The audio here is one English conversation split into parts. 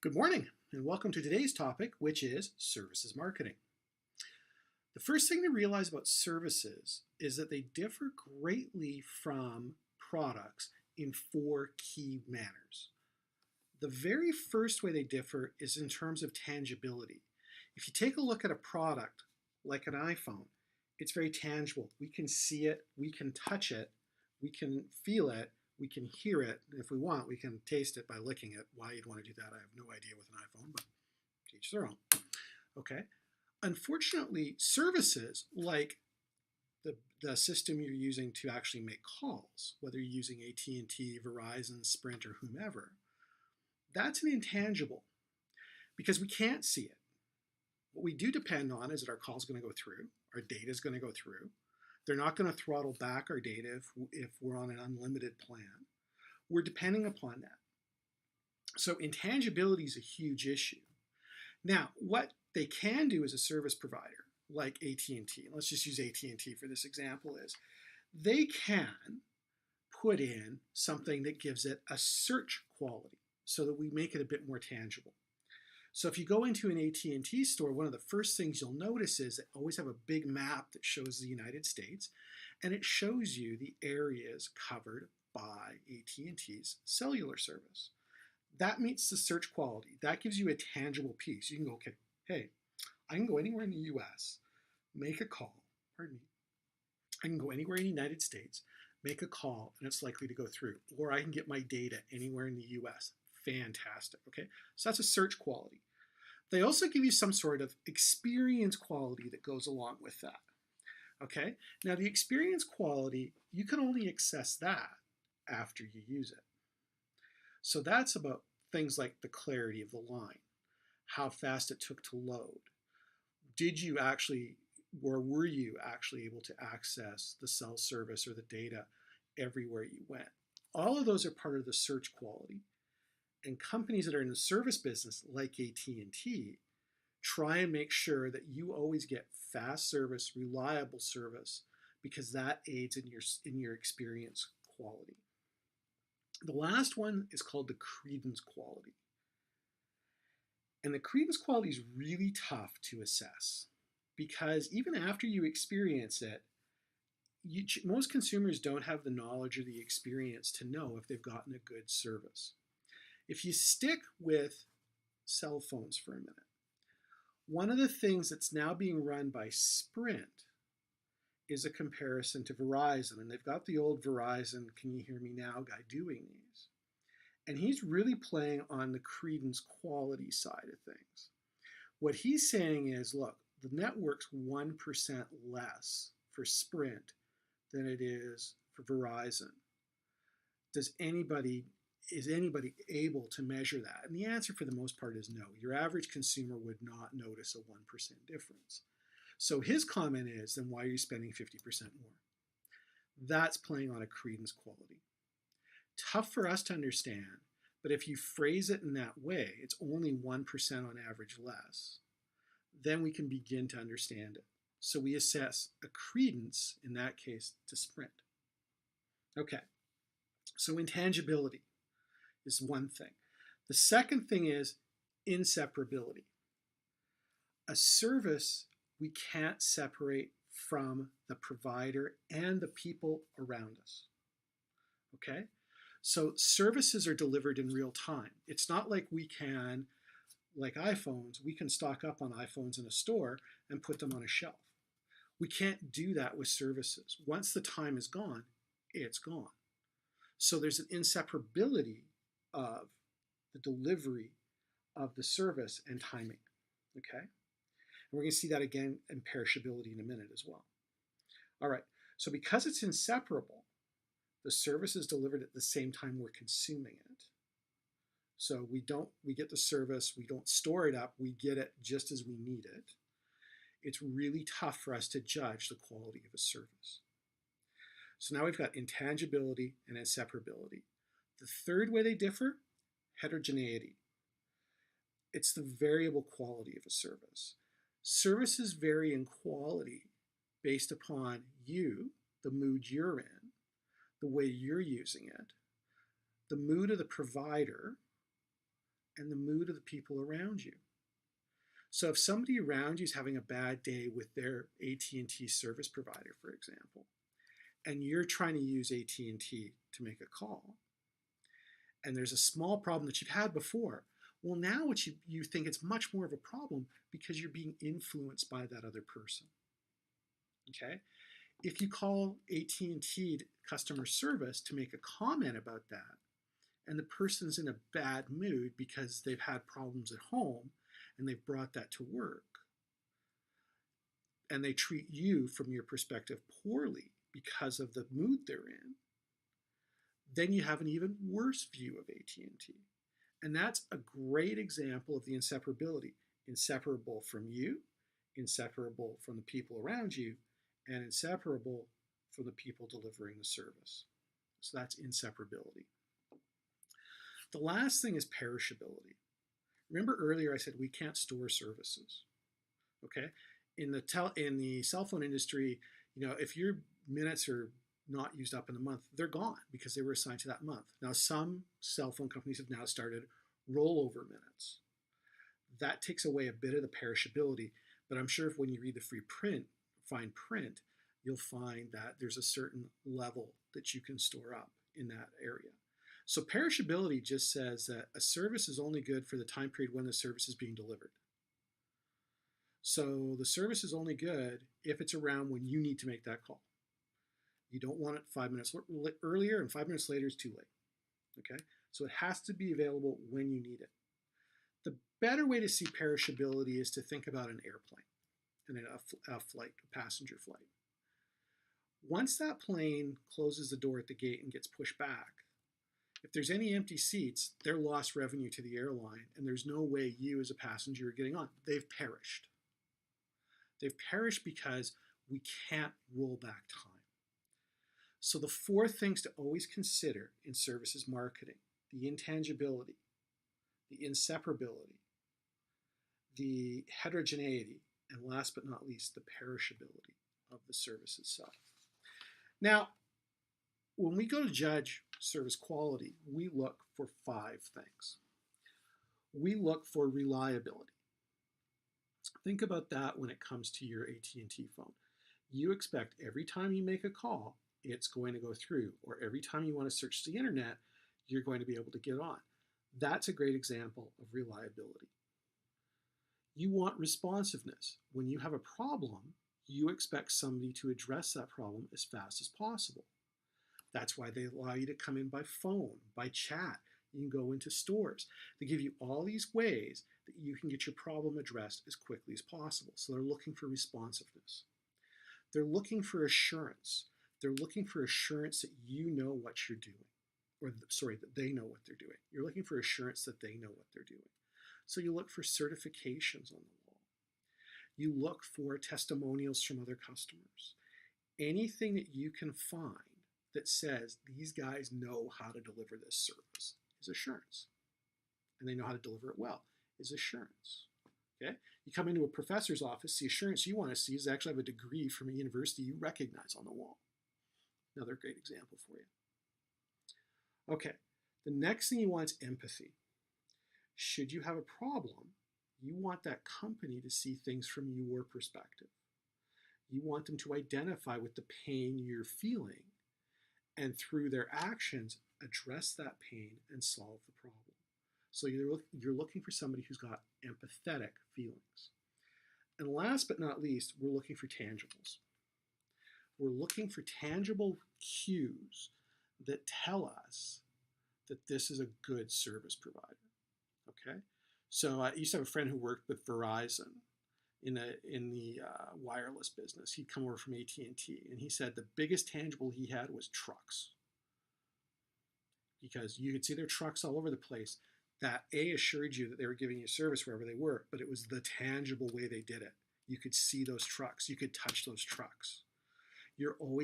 Good morning, and welcome to today's topic, which is services marketing. The first thing to realize about services is that they differ greatly from products in four key manners. The very first way they differ is in terms of tangibility. If you take a look at a product like an iPhone, it's very tangible. We can see it, we can touch it, we can feel it, we can hear it. If we want, we can taste it by licking it. Why you'd want to do that, I have no idea with an iPhone, but to each their own. Okay. Unfortunately, services like the system you're using to actually make calls, whether you're using AT&T, Verizon, Sprint, or whomever, that's an intangible because we can't see it. What we do depend on is that our call is going to go through, our data is going to go through. They're not going to throttle back our data if we're on an unlimited plan. We're depending upon that. So intangibility is a huge issue. Now, what they can do as a service provider, like AT&T, let's just use AT&T for this example, is they can put in something that gives it a search quality so that we make it a bit more tangible. So if you go into an AT&T store, one of the first things you'll notice is they always have a big map that shows the United States, and it shows you the areas covered by AT&T's cellular service. That meets the search quality. That gives you a tangible piece. You can go, okay, hey, I can go anywhere in the US, make a call, pardon me. I can go anywhere in the United States, make a call, and it's likely to go through. Or I can get my data anywhere in the US. Fantastic, okay? So that's a search quality. They also give you some sort of experience quality that goes along with that, okay? Now the experience quality, you can only access that after you use it. So that's about things like the clarity of the line, how fast it took to load. Did you actually, or were you actually able to access the cell service or the data everywhere you went? All of those are part of the search quality. And companies that are in the service business, like AT&T, try and make sure that you always get fast service, reliable service, because that aids in your experience quality. The last one is called the credence quality. And the credence quality is really tough to assess because even after you experience it, most consumers don't have the knowledge or the experience to know if they've gotten a good service. If you stick with cell phones for a minute, one of the things that's now being run by Sprint is a comparison to Verizon. And they've got the old Verizon, can you hear me now guy doing these. And he's really playing on the credence quality side of things. What he's saying is, look, the network's 1% less for Sprint than it is for Verizon. Is anybody able to measure that? And the answer for the most part is no. Your average consumer would not notice a 1% difference. So his comment is, then why are you spending 50% more? That's playing on a credence quality. Tough for us to understand, but if you phrase it in that way, it's only 1% on average less, then we can begin to understand it. So we assess a credence, in that case, to Sprint. Okay, so intangibility is one thing. The second thing is inseparability. A service we can't separate from the provider and the people around us. Okay? So services are delivered in real time. It's not like we can, like iPhones, we can stock up on iPhones in a store and put them on a shelf. We can't do that with services. Once the time is gone, it's gone. So there's an inseparability of the delivery of the service and timing, okay? And we're going to see that again in perishability in a minute as well. All right, so because it's inseparable, the service is delivered at the same time we're consuming it. So we get the service, we don't store it up, we get it just as we need it. It's really tough for us to judge the quality of a service. So now we've got intangibility and inseparability. The third way they differ, heterogeneity. It's the variable quality of a service. Services vary in quality based upon you, the mood you're in, the way you're using it, the mood of the provider, and the mood of the people around you. So if somebody around you is having a bad day with their AT&T service provider, for example, and you're trying to use AT&T to make a call, and there's a small problem that you've had before, well, now what you think it's much more of a problem because you're being influenced by that other person. Okay? If you call AT&T customer service to make a comment about that, and the person's in a bad mood because they've had problems at home and they've brought that to work, and they treat you from your perspective poorly because of the mood they're in, then you have an even worse view of AT&T. And that's a great example of the inseparability. Inseparable from you, inseparable from the people around you, and inseparable from the people delivering the service. So that's inseparability. The last thing is perishability. Remember earlier I said we can't store services. Okay? In the cell phone industry, if your minutes are not used up in the month, they're gone because they were assigned to that month. Now, some cell phone companies have now started rollover minutes. That takes away a bit of the perishability, but I'm sure when you read the fine print, you'll find that there's a certain level that you can store up in that area. So perishability just says that a service is only good for the time period when the service is being delivered. So the service is only good if it's around when you need to make that call. You don't want it 5 minutes earlier, and 5 minutes later is too late. Okay? So it has to be available when you need it. The better way to see perishability is to think about an airplane and a passenger flight. Once that plane closes the door at the gate and gets pushed back, if there's any empty seats, they're lost revenue to the airline, and there's no way you as a passenger are getting on. They've perished. They've perished because we can't roll back time. So the 4 things to always consider in services marketing: the intangibility, the inseparability, the heterogeneity, and last but not least, the perishability of the service itself. Now, when we go to judge service quality, we look for 5 things. We look for reliability. Think about that when it comes to your AT&T phone. You expect every time you make a call, it's going to go through, or every time you want to search the internet, you're going to be able to get on. That's a great example of reliability. You want responsiveness. When you have a problem, you expect somebody to address that problem as fast as possible. That's why they allow you to come in by phone, by chat. You can go into stores. They give you all these ways that you can get your problem addressed as quickly as possible. So they're looking for responsiveness. They're looking for assurance. They're looking for assurance that you know what you're doing. That they know what they're doing. You're looking for assurance that they know what they're doing. So you look for certifications on the wall. You look for testimonials from other customers. Anything that you can find that says these guys know how to deliver this service is assurance. And they know how to deliver it well is assurance. Okay? You come into a professor's office, the assurance you want to see is they actually have a degree from a university you recognize on the wall. Another great example for you. Okay, the next thing you want is empathy. Should you have a problem, you want that company to see things from your perspective. You want them to identify with the pain you're feeling, and through their actions, address that pain and solve the problem. So you're looking for somebody who's got empathetic feelings. And last but not least, we're looking for tangibles. We're looking for tangible cues that tell us that this is a good service provider. Okay? So I used to have a friend who worked with Verizon in the wireless business. He'd come over from AT&T, and he said the biggest tangible he had was trucks, because you could see their trucks all over the place. That assured you that they were giving you service wherever they were, but it was the tangible way they did it. You could see those trucks. You could touch those trucks.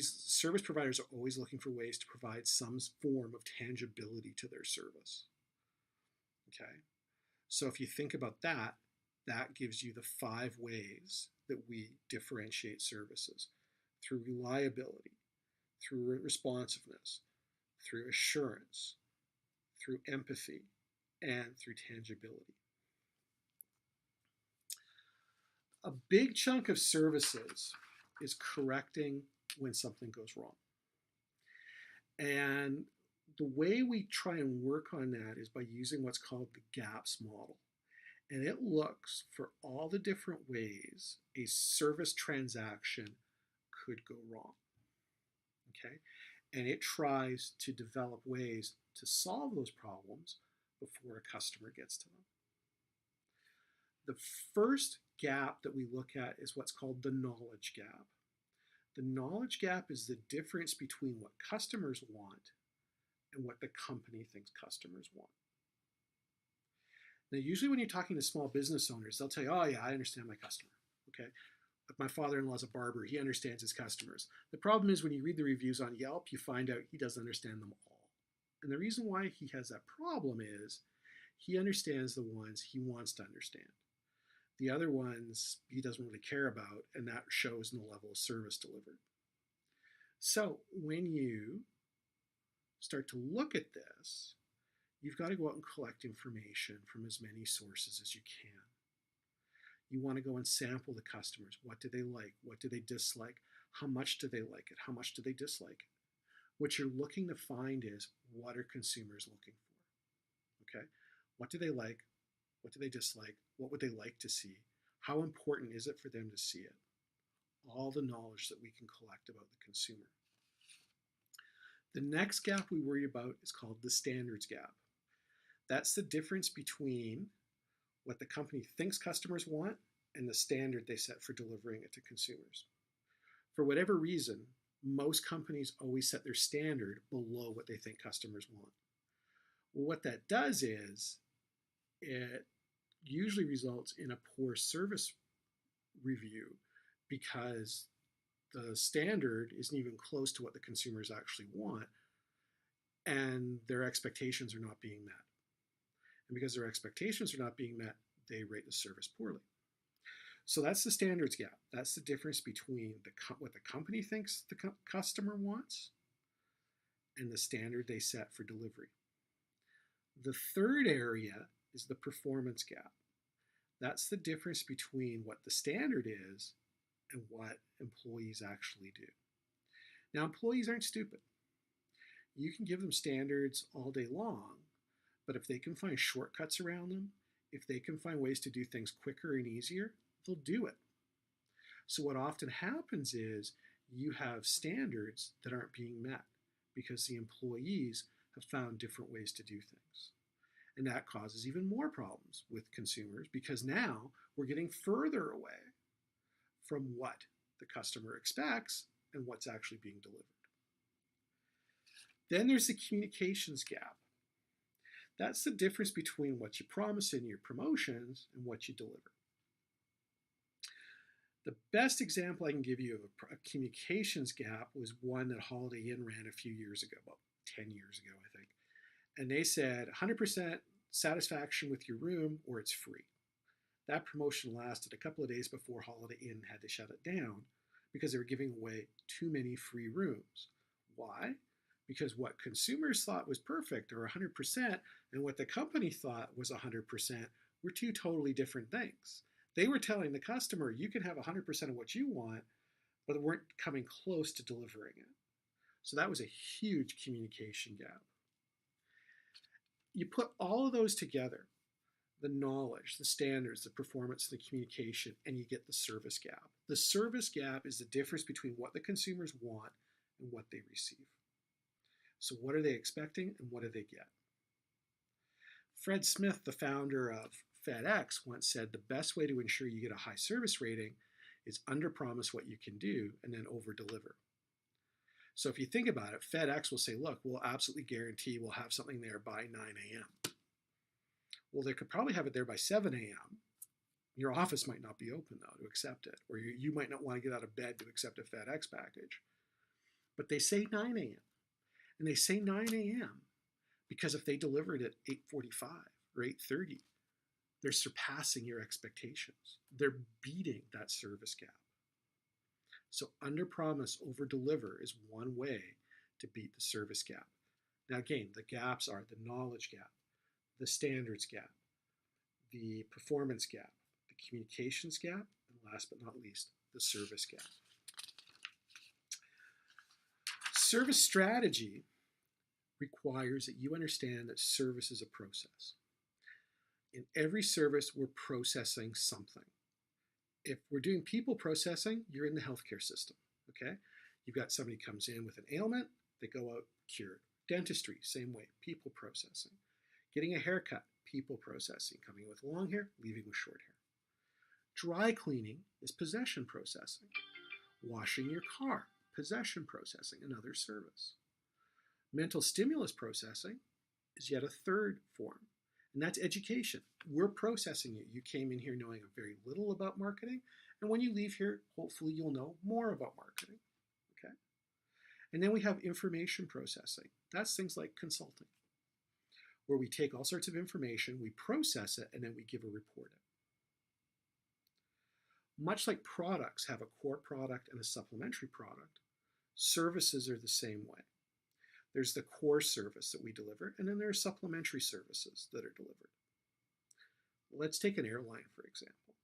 Service providers are always looking for ways to provide some form of tangibility to their service. Okay? So if you think about that, that gives you the 5 ways that we differentiate services: through reliability, through responsiveness, through assurance, through empathy, and through tangibility. A big chunk of services is correcting when something goes wrong. And the way we try and work on that is by using what's called the GAPS model. And it looks for all the different ways a service transaction could go wrong. Okay? And it tries to develop ways to solve those problems before a customer gets to them. The first gap that we look at is what's called the knowledge gap. The knowledge gap is the difference between what customers want and what the company thinks customers want. Now, usually when you're talking to small business owners, they'll tell you, oh yeah, I understand my customer, okay? But my father-in-law's a barber, he understands his customers. The problem is when you read the reviews on Yelp, you find out he doesn't understand them all. And the reason why he has that problem is he understands the ones he wants to understand. The other ones he doesn't really care about, and that shows in the level of service delivered. So when you start to look at this, you've got to go out and collect information from as many sources as you can. You want to go and sample the customers. What do they like? What do they dislike? How much do they like it? How much do they dislike it? What you're looking to find is, what are consumers looking for? Okay? What do they like? What do they dislike? What would they like to see? How important is it for them to see it? All the knowledge that we can collect about the consumer. The next gap we worry about is called the standards gap. That's the difference between what the company thinks customers want and the standard they set for delivering it to consumers. For whatever reason, most companies always set their standard below what they think customers want. Well, what that does is it usually results in a poor service review because the standard isn't even close to what the consumers actually want, and their expectations are not being met. And because their expectations are not being met, they rate the service poorly. So that's the standards gap. That's the difference between what the company thinks the customer wants and the standard they set for delivery. The third area is the performance gap. That's the difference between what the standard is and what employees actually do. Now, employees aren't stupid. You can give them standards all day long, but if they can find shortcuts around them, if they can find ways to do things quicker and easier, they'll do it. So what often happens is you have standards that aren't being met because the employees have found different ways to do things. And that causes even more problems with consumers because now we're getting further away from what the customer expects and what's actually being delivered. Then there's the communications gap. That's the difference between what you promise in your promotions and what you deliver. The best example I can give you of a communications gap was one that Holiday Inn ran a few years ago, about 10 years ago, I think. And they said 100% satisfaction with your room or it's free. That promotion lasted a couple of days before Holiday Inn had to shut it down because they were giving away too many free rooms. Why? Because what consumers thought was perfect or 100% and what the company thought was 100% were two totally different things. They were telling the customer, you can have 100% of what you want, but they weren't coming close to delivering it. So that was a huge communication gap. You put all of those together, the knowledge, the standards, the performance, the communication, and you get the service gap. The service gap is the difference between what the consumers want and what they receive. So what are they expecting and what do they get? Fred Smith, the founder of FedEx, once said the best way to ensure you get a high service rating is under-promise what you can do and then over-deliver. So if you think about it, FedEx will say, look, we'll absolutely guarantee we'll have something there by 9 a.m. Well, they could probably have it there by 7 a.m. Your office might not be open, though, to accept it, or you might not want to get out of bed to accept a FedEx package. But they say 9 a.m. And they say 9 a.m. because if they deliver it at 8:45 or 8:30, they're surpassing your expectations. They're beating that service gap. So under-promise, over-deliver is one way to beat the service gap. Now again, the gaps are the knowledge gap, the standards gap, the performance gap, the communications gap, and last but not least, the service gap. Service strategy requires that you understand that service is a process. In every service, we're processing something. If we're doing people processing, you're in the healthcare system, okay? You've got somebody comes in with an ailment, they go out cured. Dentistry, same way, people processing. Getting a haircut, people processing. Coming in with long hair, leaving with short hair. Dry cleaning is possession processing. Washing your car, possession processing, another service. Mental stimulus processing is yet a third form, and that's education. We're processing you. You came in here knowing very little about marketing, and when you leave here, hopefully you'll know more about marketing, okay? And then we have information processing. That's things like consulting, where we take all sorts of information, we process it, and then we give a report. Much like products have a core product and a supplementary product, services are the same way. There's the core service that we deliver, and then there are supplementary services that are delivered. Let's take an airline, for example.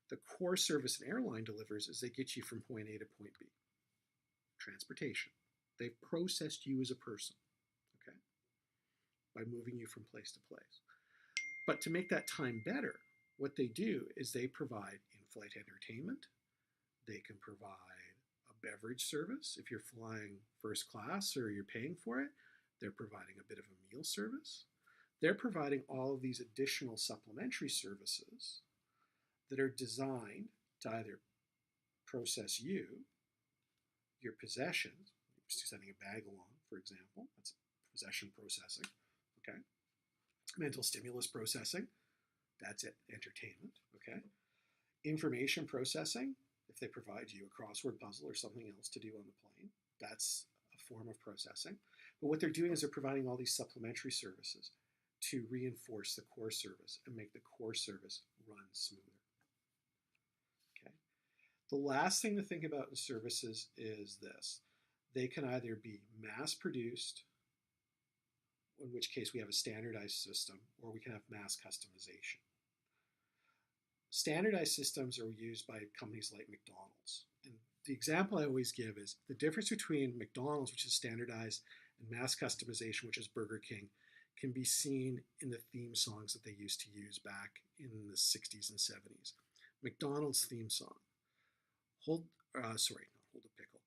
The core service an airline delivers is they get you from point A to point B. Transportation. They've processed you as a person, okay, by moving you from place to place. But to make that time better, what they do is they provide in-flight entertainment. They can provide a beverage service. If you're flying first class or you're paying for it, they're providing a bit of a meal service. They're providing all of these additional supplementary services that are designed to either process you, your possessions, sending a bag along, for example, that's possession processing, okay? Mental stimulus processing, that's it, entertainment, okay? Information processing, if they provide you a crossword puzzle or something else to do on the plane, that's a form of processing. But what they're doing is they're providing all these supplementary services to reinforce the core service and make the core service run smoother. Okay. The last thing to think about in services is this. They can either be mass produced, in which case we have a standardized system, or we can have mass customization. Standardized systems are used by companies like McDonald's. And the example I always give is the difference between McDonald's, which is standardized, and mass customization, which is Burger King, can be seen in the theme songs that they used to use back in the 60s and 70s. McDonald's theme song, hold a pickle.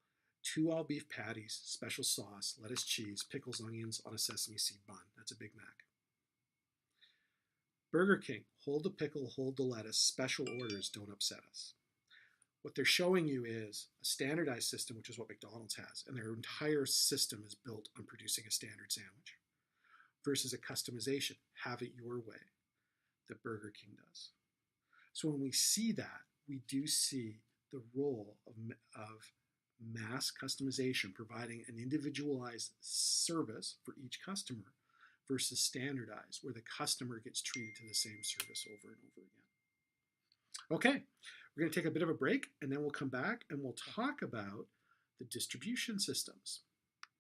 2 all beef patties, special sauce, lettuce, cheese, pickles, onions on a sesame seed bun. That's a Big Mac. Burger King, hold the pickle, hold the lettuce, special orders, don't upset us. What they're showing you is a standardized system, which is what McDonald's has, and their entire system is built on producing a standard sandwich, versus a customization, have it your way, that Burger King does. So when we see that, we do see the role of mass customization, providing an individualized service for each customer, versus standardized, where the customer gets treated to the same service over and over again. Okay, we're going to take a bit of a break, and then we'll come back and we'll talk about the distribution systems.